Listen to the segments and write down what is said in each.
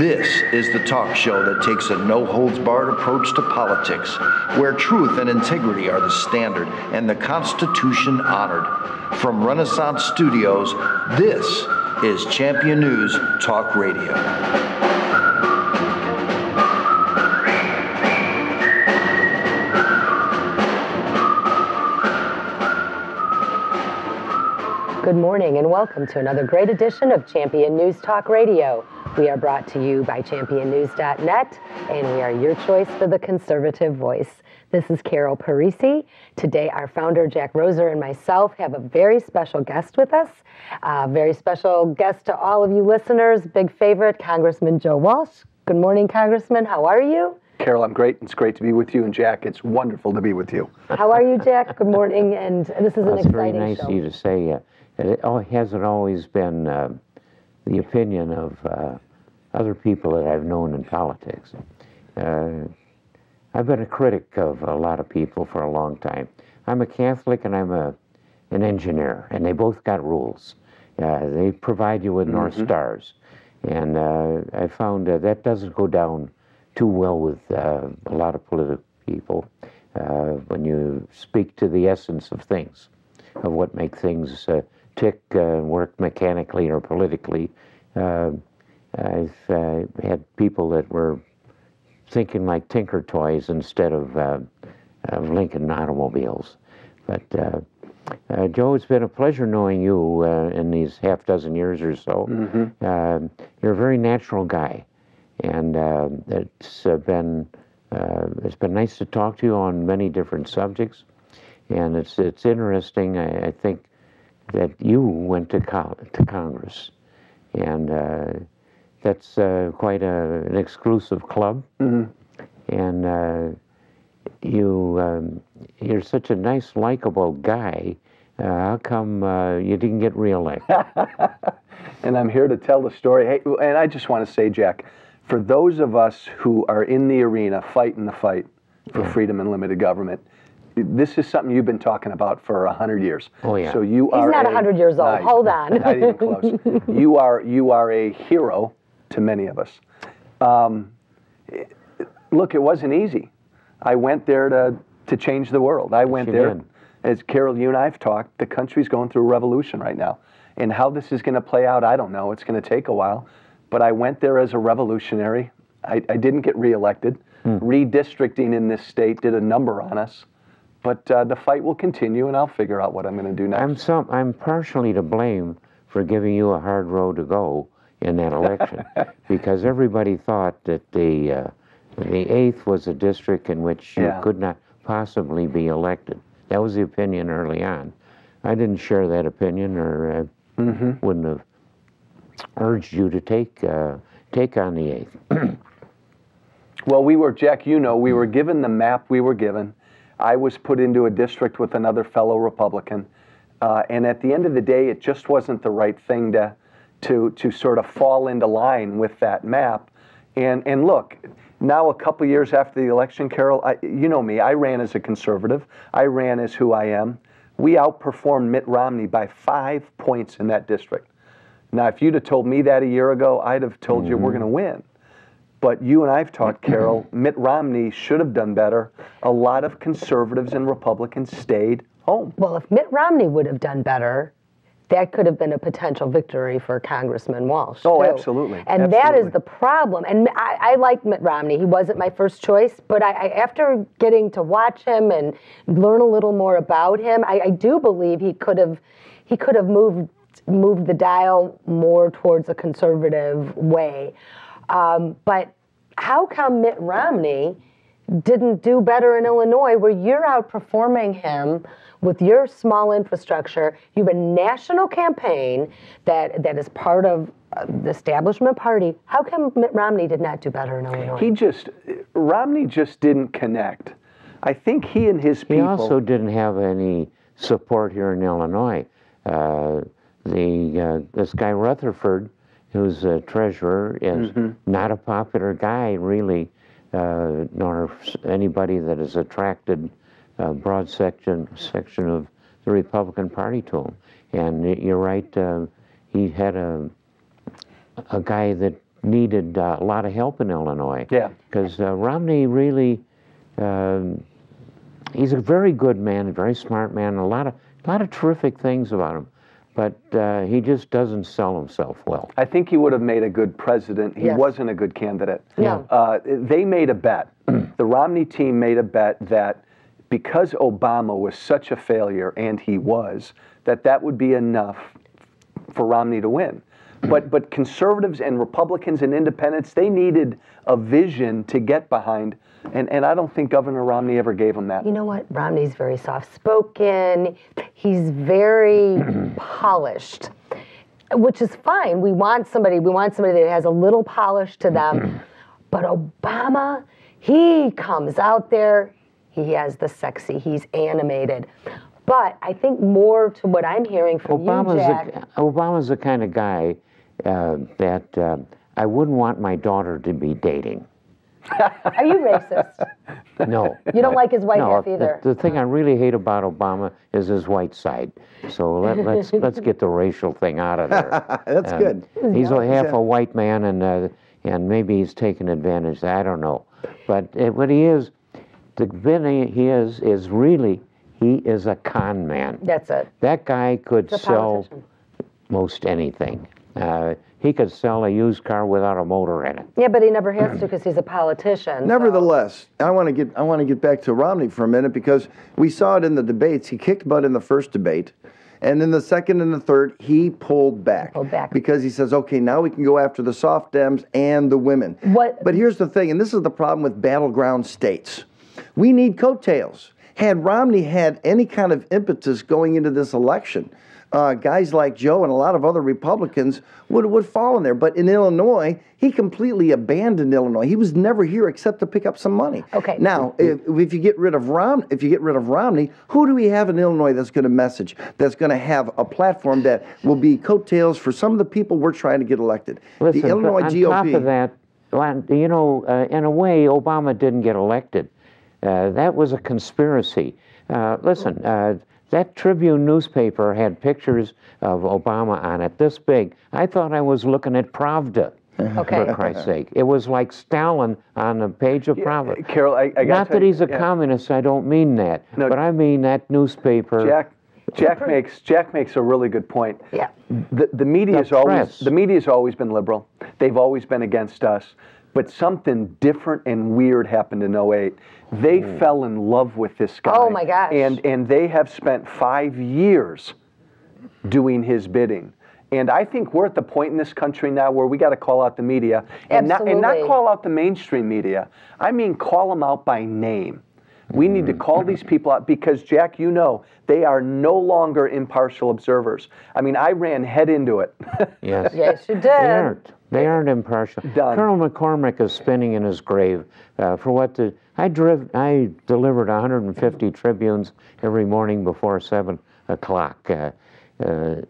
This is the talk show that takes a no-holds-barred approach to politics, where truth and integrity are the standard and the Constitution honored. From Renaissance Studios, this is Champion News Talk Radio. Good morning and welcome to another great edition of Champion News Talk Radio. We are brought to you by championnews.net, and we are your choice for the conservative voice. This is Ann Parisi. Today, our founder, Jack Roser, and myself have a very special guest with us. A very special guest to all of you listeners, big favorite, Congressman Joe Walsh. Good morning, Congressman. How are you? Carol, I'm great. It's great to be with you. And Jack, it's wonderful to be with you. How are you, Jack? Good morning. And this is an exciting show. It's very nice of you to say. Hasn't always been the opinion of other people that I've known in politics. I've been a critic of a lot of people for a long time. I'm a Catholic and I'm an engineer, and they both got rules. They provide you with North Stars. And I found that doesn't go down too well with a lot of political people when you speak to the essence of things, of what make things tick, work mechanically or politically. I've had people that were thinking like Tinker Toys instead of Lincoln automobiles. But Joe, it's been a pleasure knowing you in these half dozen years or so. You're a very natural guy, and it's been nice to talk to you on many different subjects. And it's interesting. I think that you went to Congress, and that's quite an exclusive club. And you're such a nice, likable guy. How come you didn't get reelected? And I'm here to tell the story. Hey, and I just want to say, Jack, for those of us who are in the arena fighting the fight for freedom and limited government, this is something you've been talking about for 100 years. Oh, yeah. So you are He's not 100 years old. Hold on. Not even close. You are a hero to many of us. Look, it wasn't easy. I went there to change the world. I went there. As Carol, you and I have talked, the country's going through a revolution right now. And how this is going to play out, I don't know. It's going to take a while. But I went there as a revolutionary. I didn't get reelected. Redistricting in this state did a number on us. But the fight will continue, and I'll figure out what I'm going to do next. I'm partially to blame for giving you a hard road to go in that election, because everybody thought that the 8th was a district in which you could not possibly be elected. That was the opinion early on. I didn't share that opinion, or wouldn't have urged you to take on the 8th. Well, Jack, we were given the map we were given. I was put into a district with another fellow Republican, and at the end of the day, it just wasn't the right thing to sort of fall into line with that map. And look, now a couple years after the election, Carol, you know me, I ran as a conservative. I ran as who I am. We outperformed Mitt Romney by 5 points in that district. Now, if you'd have told me that a year ago, I'd have told you we're going to win. But you and I have talked, Carol, Mitt Romney should have done better. A lot of conservatives and Republicans stayed home. Well, if Mitt Romney would have done better, that could have been a potential victory for Congressman Walsh. Oh, too. Absolutely. And that is the problem. And I like Mitt Romney. He wasn't my first choice, but after getting to watch him and learn a little more about him, I do believe he could have moved the dial more towards a conservative way. But how come Mitt Romney didn't do better in Illinois, where you're outperforming him with your small infrastructure? You have a national campaign that is part of the establishment party. How come Mitt Romney did not do better in Illinois? Romney just didn't connect. I think he and his people... He also didn't have any support here in Illinois. This guy Rutherford, who's a treasurer, is not a popular guy, really, nor anybody that has attracted a broad section of the Republican Party to him. And you're right, he had a guy that needed a lot of help in Illinois. Yeah. Because Romney really, he's a very good man, a very smart man, a lot of terrific things about him. But he just doesn't sell himself well. I think he would have made a good president. He Yes. wasn't a good candidate. No. They made a bet. The Romney team made a bet that because Obama was such a failure, and he was, that would be enough for Romney to win. But conservatives and Republicans and independents, they needed a vision to get behind. And I don't think Governor Romney ever gave them that. You know what? Romney's very soft-spoken. He's very polished, which is fine. We want somebody that has a little polish to them. But Obama, he comes out there, he has the sexy, he's animated. But I think more to what I'm hearing from you, Jack. Obama's the kind of guy that I wouldn't want my daughter to be dating. Are you racist? No. You don't like his white No, half either? The thing I really hate about Obama is his white side. So let's get the racial thing out of there. That's good. He's half a white man, and maybe he's taking advantage. I don't know, but what he is, the thing he is really, he is a con man. That's it. That guy could He's a sell politician. most anything. He could sell a used car without a motor in it. Yeah, but he never has to because he's a politician. Nevertheless, I want to get back to Romney for a minute because we saw it in the debates. He kicked butt in the first debate, and in the second and the third, he pulled back. Because he says, okay, now we can go after the soft Dems and the women. But here's the thing, and this is the problem with battleground states. We need coattails. Had Romney had any kind of impetus going into this election, guys like Joe and a lot of other Republicans would fall in there. But in Illinois, he completely abandoned Illinois. He was never here except to pick up some money. Okay. Now, if you get rid of Romney, who do we have in Illinois that's going to message, that's going to have a platform that will be coattails for some of the people we're trying to get elected? Listen, the Illinois GOP. On top of that, you know, in a way, Obama didn't get elected. That was a conspiracy. Listen. That Tribune newspaper had pictures of Obama on it, this big. I thought I was looking at Pravda, for Christ's sake. It was like Stalin on the page of Pravda. Carol, I Not that he's a communist, I don't mean that. No, but I mean that newspaper. Jack makes a really good point. Yeah. The media's always been liberal. They've always been against us. But something different and weird happened in 08. They fell in love with this guy. Oh, my gosh. And they have spent 5 years doing his bidding. And I think we're at the point in this country now where we got to call out the media. And not call out the mainstream media. I mean, call them out by name. We need to call these people out because, Jack, you know, they are no longer impartial observers. I mean, I ran head into it. Yes. Yes, you did. They aren't impartial. Done. Colonel McCormick is spinning in his grave for what the... I delivered 150 Tribunes every morning before 7 o'clock. And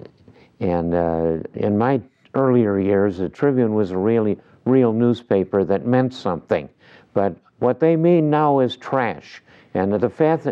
in my earlier years, the Tribune was a real newspaper that meant something. But what they mean now is trash. And the fact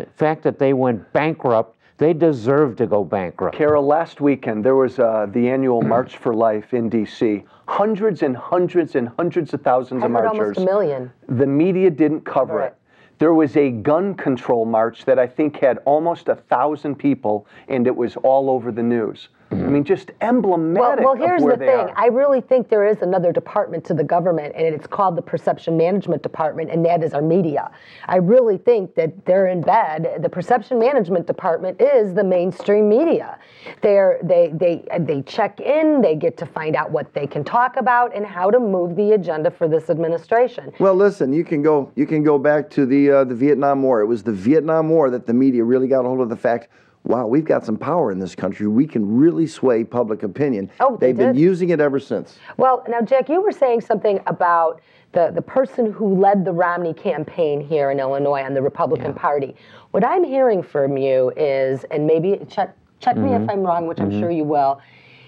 that they went bankrupt, they deserve to go bankrupt. Carol, last weekend there was the annual March for Life in D.C. Hundreds and hundreds and hundreds of thousands of marchers. Almost a million. The media didn't cover it. There was a gun control march that I think had almost 1,000 people, and it was all over the news. I mean, just emblematic well, here's of where the thing. I really think there is another department to the government, and it's called the Perception Management Department, and that is our media. I really think that they're in bed. The Perception Management Department is the mainstream media. They check in, they get to find out what they can talk about and how to move the agenda for this administration. Well, listen, you can go back to the Vietnam War. It was the Vietnam War that the media really got a hold of the fact, wow, we've got some power in this country. We can really sway public opinion. Oh, They've been using it ever since. Well, now, Jack, you were saying something about the person who led the Romney campaign here in Illinois on the Republican Party. What I'm hearing from you is, and maybe check me if I'm wrong, which I'm sure you will,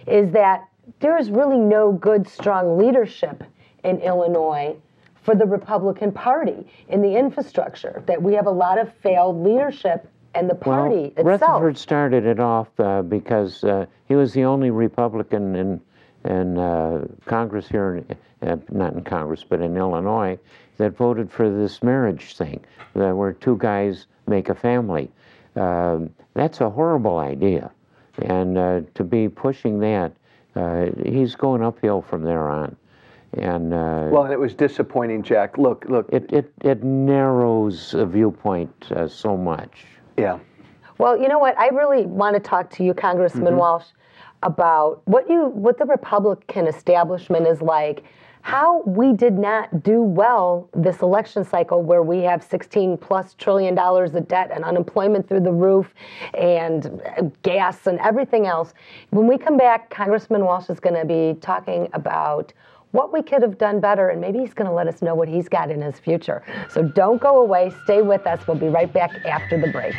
is that there is really no good, strong leadership in Illinois for the Republican Party in the infrastructure, that we have a lot of failed leadership and the party itself. Rutherford started it off because he was the only Republican Congress here, not in Congress, but in Illinois, that voted for this marriage thing, where two guys make a family. That's a horrible idea. And to be pushing that, he's going uphill from there on. And well, and it was disappointing, Jack. Look. It narrows a viewpoint so much. Yeah. Well, you know what? I really want to talk to you, Congressman Walsh, about what the Republican establishment is like. How we did not do well this election cycle, where we have $16+ trillion of debt and unemployment through the roof and gas and everything else. When we come back, Congressman Walsh is going to be talking about what we could have done better, and maybe he's going to let us know what he's got in his future. So don't go away. Stay with us. We'll be right back after the break.